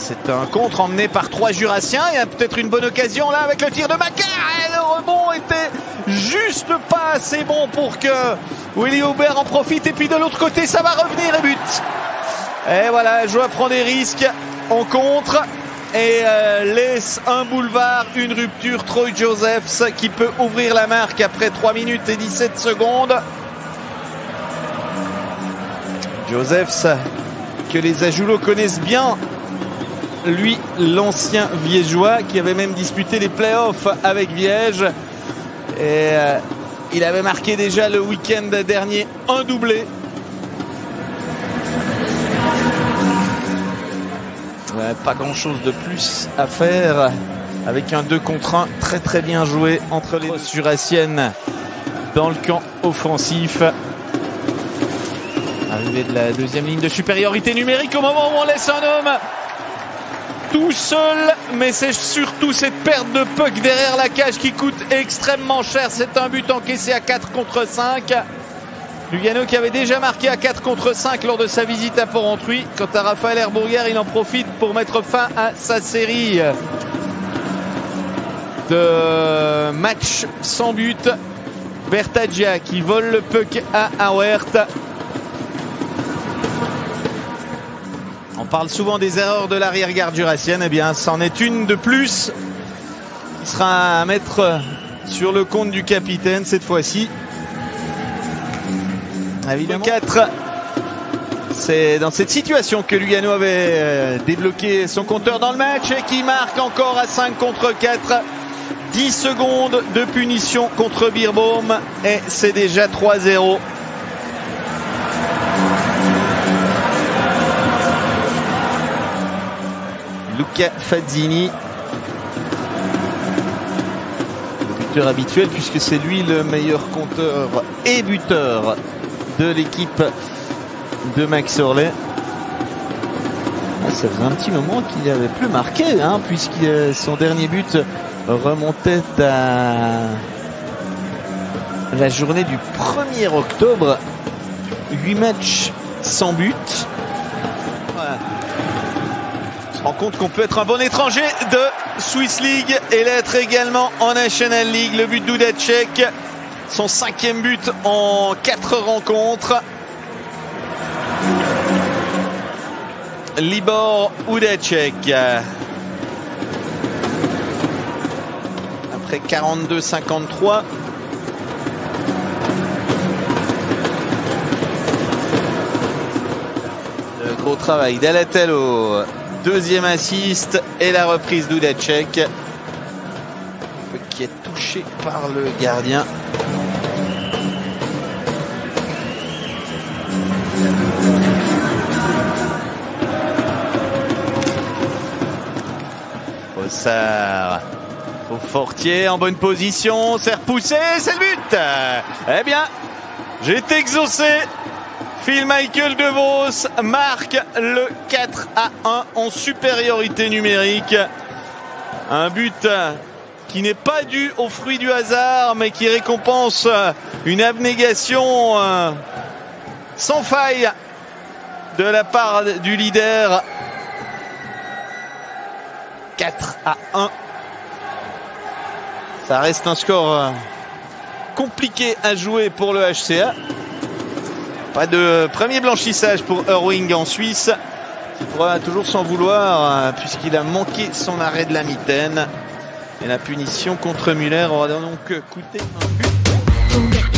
C'est un contre emmené par 3 Jurassiens. Il y a peut-être une bonne occasion là avec le tir de Macar. Et le rebond était juste pas assez bon pour que Willy Aubert en profite. Et puis de l'autre côté, ça va revenir et but. Et voilà, Joie prend des risques en contre et laisse un boulevard, une rupture. Troy Josephs qui peut ouvrir la marque après 3 minutes et 17 secondes. Josephs que les Ajoulots connaissent bien. Lui, l'ancien Viégeois qui avait même disputé les playoffs avec Viège. Et il avait marqué déjà le week-end dernier un doublé. Ouais, pas grand-chose de plus à faire avec un 2 contre 1 très très bien joué entre les Jurassiennes dans le camp offensif. Arrivée de la deuxième ligne de supériorité numérique au moment où on laisse un homme tout seul, mais c'est surtout cette perte de puck derrière la cage qui coûte extrêmement cher. C'est un but encaissé à 4 contre 5. Lugano qui avait déjà marqué à 4 contre 5 lors de sa visite à Port-Entruy. Quant à Raphaël Herbourguer, il en profite pour mettre fin à sa série de matchs sans but. Bertagia qui vole le puck à Auert. On parle souvent des erreurs de l'arrière-garde jurassienne. Eh bien, c'en est une de plus qui sera à mettre sur le compte du capitaine cette fois-ci. Évidemment. 4. C'est dans cette situation que Lugano avait débloqué son compteur dans le match et qui marque encore à 5 contre 4. 10 secondes de punition contre Beerbohm et c'est déjà 3-0. Luca Fazzini, le buteur habituel puisque c'est lui le meilleur compteur et buteur de l'équipe de Max Orley. Ça faisait un petit moment qu'il n'avait plus marqué puisque son dernier but remontait à la journée du 1er octobre. 8 matchs sans but. Voilà. On se rend compte qu'on peut être un bon étranger de Swiss League et l'être également en National League. Le but d'Udacek, son 5e but en 4 rencontres. Libor Udacek. Après 42-53. Le gros travail d'Alatello. Deuxième assist et la reprise d'Udacek qui est touché par le gardien. Fossard au Fortier en bonne position, c'est repoussé, c'est le but. Eh bien, j'ai été exaucé. Phil Michael De Vos marque le 4-1 en supériorité numérique. Un but qui n'est pas dû au fruit du hasard, mais qui récompense une abnégation sans faille de la part du leader. 4-1. Ça reste un score compliqué à jouer pour le HCA. Pas de premier blanchissage pour Irving en Suisse, qui pourra toujours s'en vouloir puisqu'il a manqué son arrêt de la mitaine. Et la punition contre Muller aura donc coûté un but.